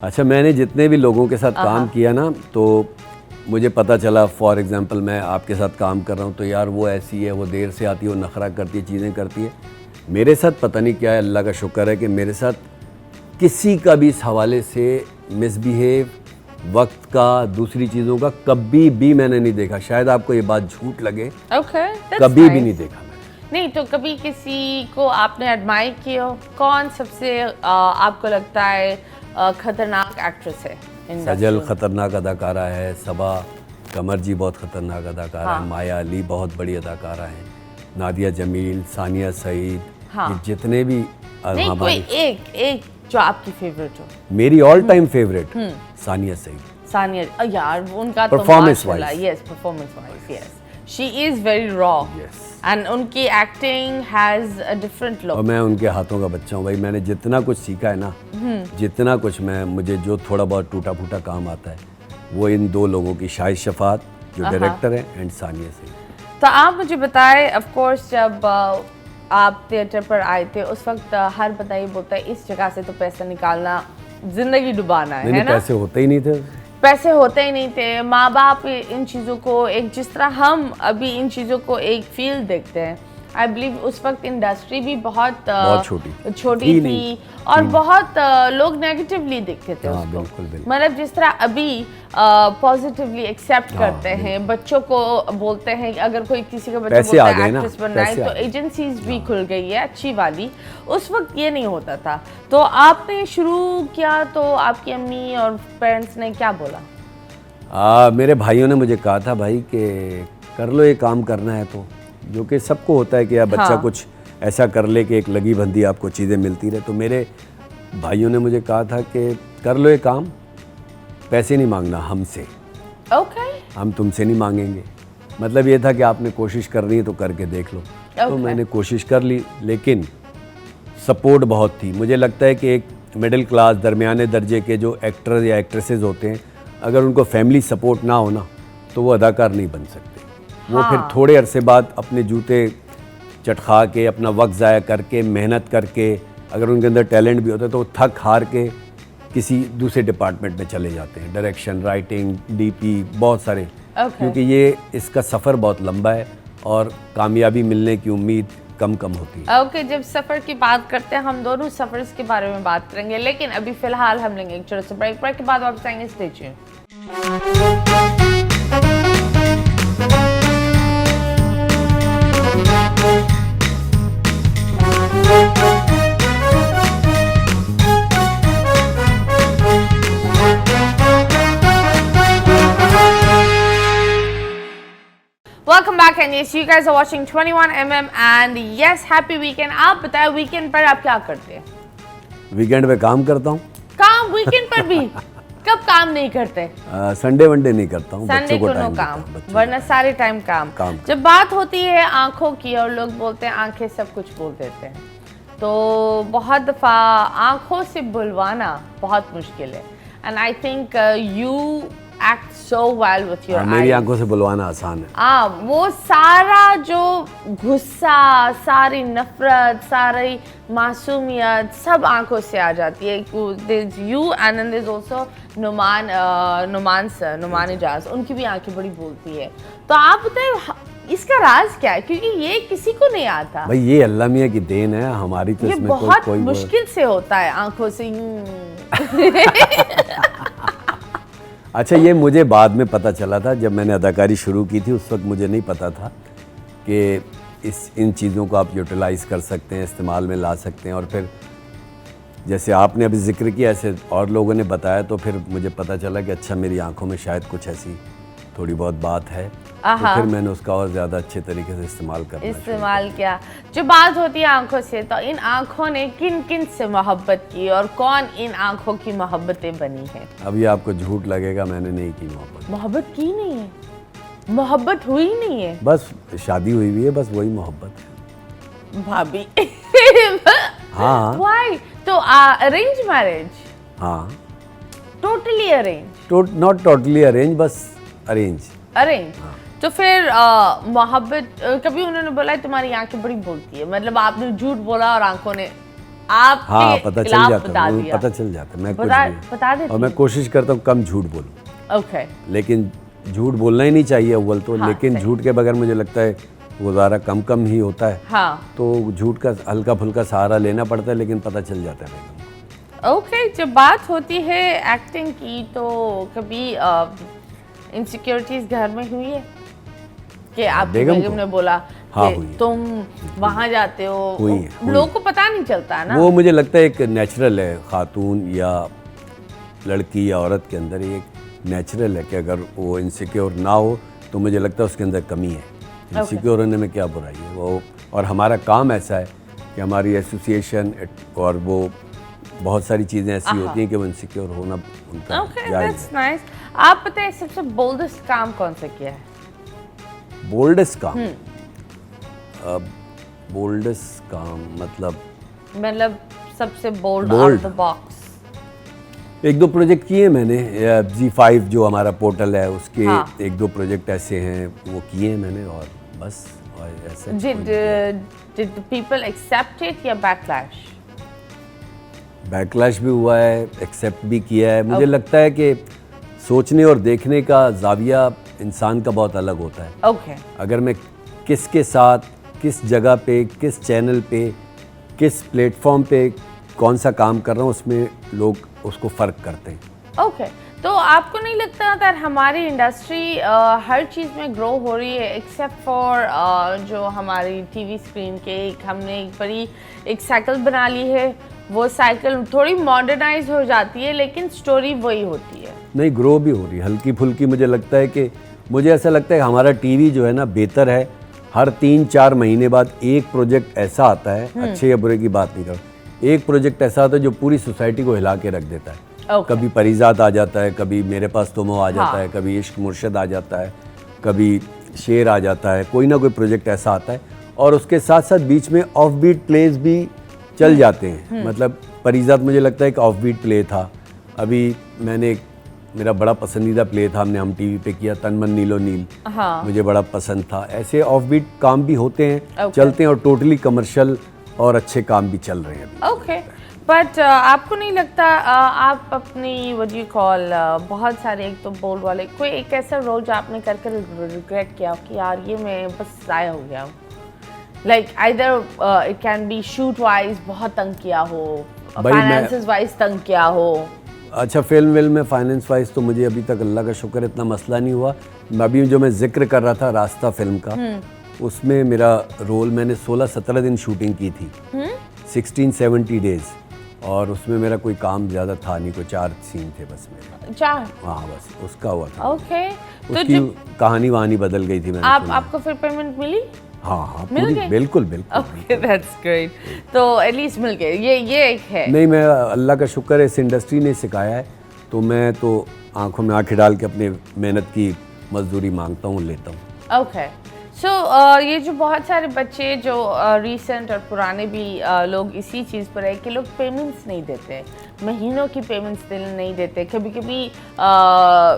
अच्छा, मैंने जितने भी लोगों के साथ काम किया ना, तो मुझे पता चला, फॉर एग्जांपल मैं आपके साथ काम कर रहा हूँ तो यार वो ऐसी है, वो देर से आती है, वो नखरा करती है, चीज़ें करती है। मेरे साथ पता नहीं क्या है, अल्लाह का शुक्र है कि मेरे साथ किसी का भी इस हवाले से मिसबिहेव, वक्त का, दूसरी चीज़ों का कभी भी मैंने नहीं देखा। शायद आपको ये बात झूठ लगे, कभी भी नहीं देखा मैंने। नहीं तो कभी किसी को आपने एडमायर किया हो? कौन सबसे आपको लगता है खतरनाक एक्ट्रेस है? सजल खतरनाक अदाकारा है, सबा कमर जी बहुत खतरनाक अदाकारा है, माया अली बहुत बड़ी अदाकारा है, नादिया जमील, सानिया सईद, ये जितने भी नहीं, कोई एक जो आपकी फेवरेट हो? मेरी all time favourite Saniya Saeed. Saniya यार, उनका performance wise, yes, performance wise, yes, she is very raw and उनकी acting has a different look. और मैं उनके हाथों का बच्चा हूँ भाई। मैंने जितना कुछ सीखा है ना, जितना कुछ मुझे जो थोड़ा बहुत टूटा फूटा काम आता है, वो इन दो लोगों की, शाहिद शफात जो डायरेक्टर है एंड सानिया सईद। तो आप मुझे बताएं, ऑफ कोर्स जब आप थिएटर पर आए थे उस वक्त हर बताइए बोलता है इस जगह से तो पैसा निकालना जिंदगी डुबाना है ना? पैसे होते ही नहीं थे, पैसे होते ही नहीं थे। माँ बाप इन चीज़ों को एक, जिस तरह हम अभी इन चीज़ों को एक फील्ड देखते हैं, आई बिलीव उस वक्त इंडस्ट्री भी बहुत छोटी थी और बहुत लोग नेगेटिवली देखते थे उसको। मतलब जिस तरह अभी पॉजिटिवली एक्सेप्ट करते हैं, बच्चों को बोलते हैं कि अगर कोई किसी का बच्चा बोलता है एक्ट्रेस बनना है तो एजेंसीज भी खुल गई है अच्छी वाली। उस वक्त ये नहीं होता था। तो आपने शुरू किया तो आपकी अम्मी और पेरेंट्स ने क्या बोला? मेरे भाइयों ने मुझे कहा था भाई कि कर लो, ये काम करना है तो, जो कि सबको होता है कि यार बच्चा कुछ ऐसा कर ले कि एक लगी बंदी आपको चीज़ें मिलती रहे। तो मेरे भाइयों ने मुझे कहा था कि कर लो ये काम, पैसे नहीं मांगना हमसे, हम तुमसे नहीं मांगेंगे। मतलब ये था कि आपने कोशिश करनी है तो करके देख लो। तो मैंने कोशिश कर ली, लेकिन सपोर्ट बहुत थी। मुझे लगता है कि एक मिडिल क्लास, दरमियाने दर्जे के जो एक्टर या एक्ट्रेसेस होते हैं, अगर उनको फैमिली सपोर्ट ना हो ना, तो वो अदाकार नहीं बन सकते। वो फिर थोड़े अरसे बाद अपने जूते चटखा के, अपना वक्त ज़ाया करके, मेहनत करके, अगर उनके अंदर टैलेंट भी होता है तो वो थक हार के किसी दूसरे डिपार्टमेंट में चले जाते हैं, डायरेक्शन, राइटिंग, डीपी, बहुत सारे। क्योंकि ये इसका सफ़र बहुत लंबा है और कामयाबी मिलने की उम्मीद कम होती है। जब सफ़र की बात करते हैं, हम दोनों सफ़र्स के बारे में बात करेंगे, लेकिन अभी फ़िलहाल हम लेंगे एक छोटा सा ब्रेक के बाद वापस आएंगे। Stay tuned. Welcome back and yes, you guys are watching 21mm and yes, happy weekend। आप बताएं वीकेंड पर आप क्या करते हैं? वीकेंड पे काम करता हूँ। काम वीकेंड पर भी? कब काम नहीं करते? संडे वनडे नहीं करता हूँ, संडे को नो काम, वरना सारे टाइम काम। जब बात होती है आंखों की और लोग बोलते हैं आंखें सब कुछ बोल देते हैं, तो बहुत दफ़ा आंखों से बुलवाना बहुत मुश्किल है। And I think you act so well with your eyes। मेरी आंखों से बुलवाना आसान है। वो सारा जो गुस्सा, सारी नफरत, सारी मासूमियत सब आंखों से आ जाती है। There's you and then there's also Numan Ijaz, उनकी भी आंखें बड़ी बोलती है। तो आप बताएं इसका राज क्या है, क्योंकि ये किसी को नहीं आता भाई। ये अल्लाह मियां की देन है, हमारी तो इसमें बहुत मुश्किल से होता है आंखों से। अच्छा, ये मुझे बाद में पता चला था, जब मैंने अदाकारी शुरू की थी उस वक्त मुझे नहीं पता था कि इन चीज़ों को आप यूटिलाइज़ कर सकते हैं, इस्तेमाल में ला सकते हैं। और फिर जैसे आपने अभी जिक्र किया, ऐसे और लोगों ने बताया, तो फिर मुझे पता चला कि अच्छा मेरी आंखों में शायद कुछ ऐसी थोड़ी बहुत बात है। तो फिर मैंने उसका और ज़्यादा अच्छे तरीके से इस्तेमाल किया। जो बात होती है आंखों से, तो इन आंखों ने किन किन से मोहब्बत की और कौन इन आंखों की मोहब्बतें बनी हैं? अभी आपको झूठ लगेगा, मैंने नहीं की मोहब्बत की नहीं है, मोहब्बत हुई नहीं है, बस शादी हुई हुई है, बस वही मोहब्बत है भाभी। हाँ। Why? तो अरेंज मैरिज? हाँ, totally arrange? Not totally arrange, बस अरेंज। तो फिर मोहब्बत कभी उन्होंने बोला है तुम्हारी आंखें बड़ी बोलती है, मतलब आपने झूठ बोला और आंखों ने आपके हाँ पता चल खिलाफ जाता बता है, दिया। पता चल जाता है, मैं कुछ बता भी देती और मैं हूँ। कोशिश करता हूँ कम झूठ बोलूँ, ओके लेकिन झूठ बोलना ही नहीं चाहिए अव्वल तो, हाँ, लेकिन सही। झूठ के बगैर मुझे लगता है गुजारा कम कम ही होता है, हाँ तो झूठ का हल्का फुल्का सहारा लेना पड़ता है, लेकिन पता चल जाता है बेगम को। ओके जब बात होती है एक्टिंग की तो कभी इनसिक्योरिटीज घर में हुई है कि आपकी बेगम बेगम को? ने बोला हाँ, कि हुई है। तुम वहां जाते हो, हुई है, हुई लोगों को पता नहीं चलता है ना। वो मुझे लगता है एक नेचुरल है, खातून या लड़की या औरत के अंदर एक नेचुरल है कि अगर वो इनसिक्योर ना हो तो मुझे लगता है उसके अंदर कमी है। इनसिक्योर होने में क्या बुराई है वो, और हमारा काम ऐसा है कि हमारी एसोसिएशन और वो बहुत सारी चीज़ें ऐसी होती हैं कि वो इनसिक्योर होना उनका ओके जायज़ दैट्स है। नाइस। आप पता है सबसे बोल्डेस्ट काम कौन सा किया है? बोल्डेस्ट काम, बोल्डेस्ट काम मतलब सबसे bold Bold? Out the box. एक दो प्रोजेक्ट किए मैंने, G5 जो हमारा पोर्टल है उसके हाँ। एक दो प्रोजेक्ट ऐसे हैं वो किए हैं मैंने, और बस और ऐसा Did people accept it या backlash? बैकलैश भी हुआ है, एक्सेप्ट भी किया है। मुझे लगता है कि सोचने और देखने का जाविया इंसान का बहुत अलग होता है। ओके अगर मैं किसके साथ, किस जगह पे, किस चैनल पे, किस प्लेटफॉर्म पे कौन सा काम कर रहा हूँ, उसमें लोग उसको फ़र्क करते हैं। ओके तो आपको नहीं लगता अगर हमारी इंडस्ट्री हर चीज़ में ग्रो हो रही है एक्सेप्ट फॉर जो हमारी टीवी स्क्रीन के हमने एक बड़ी एक साइकिल बना ली है, वो साइकिल थोड़ी मॉडर्नाइज हो जाती है लेकिन स्टोरी वही होती है। नहीं, ग्रो भी हो रही है हल्की फुल्की। मुझे लगता है कि मुझे ऐसा लगता है हमारा टीवी जो है ना बेहतर है, हर 3-4 महीने बाद एक प्रोजेक्ट ऐसा आता है, अच्छे या बुरे की बात नहीं कर, एक प्रोजेक्ट ऐसा आता है जो पूरी सोसाइटी को हिला के रख देता है। कभी परिजात आ जाता है, कभी मेरे पास तुम हो आ जाता है, कभी इश्क मुर्शद आ जाता है, कभी शेर आ जाता है, कोई ना कोई प्रोजेक्ट ऐसा आता है, और उसके साथ साथ बीच में ऑफ बीट प्लेस भी चल जाते हैं। मतलब परिजात मुझे लगता है एक ऑफ बीट प्ले था। अभी मेरा बड़ा पसंदीदा प्ले था, हमने हम टीवी पे किया, तन मन नीलो नील, हाँ। मुझे बड़ा पसंद था। ऐसे ऑफ बीट काम भी होते हैं, चलते हैं, और टोटली कमर्शियल और अच्छे काम भी चल रहे हैं अभी। ओके बट आपको नहीं लगता आप अपनी व्हाट यू कॉल बहुत सारे एक तो बोल वाले कोई एक ऐसा रोल जो आपने करके रिग्रेट किया हो कि यार ये मैं बस ज़ाया हो गया हूँ, like either it can be shoot wise बहुत तंग किया हो, फाइनेंसेस वाइज तंग किया हो? अच्छा, फिल्म में फाइनेंस वाइज तो मुझे अभी तक अल्लाह का शुक्र इतना मसला नहीं हुआ। अभी जो मैं जिक्र कर रहा था रास्ता फिल्म का, उसमें मेरा रोल, मैंने 16-17 दिन शूटिंग की थी, 16-70 डेज, और उसमें मेरा कोई काम ज़्यादा था नहीं, कोई 4 सीन थे बस मेरे। 4? हाँ बस उसका हुआ था। ओके तो उसकी कहानी वहानी बदल गई थी। मैंने आपको फिर पेमेंट मिली? हाँ मिल पूरी, गई? बिल्कुल बिल्कुल। ओके दैट्स ग्रेट, तो एटलीस्ट मिल गए, ये एक है। नहीं, मैं अल्लाह का शुक्र है इस इंडस्ट्री ने सिखाया है, तो मैं तो आंखों में आंखें डाल के अपने मेहनत की मजदूरी मांगता हूँ, लेता हूँ। ओके सो ये जो बहुत सारे बच्चे जो रीसेंट और पुराने भी लोग इसी चीज़ पर है कि लोग पेमेंट्स नहीं देते, महीनों की पेमेंट्स नहीं देते, कभी कभी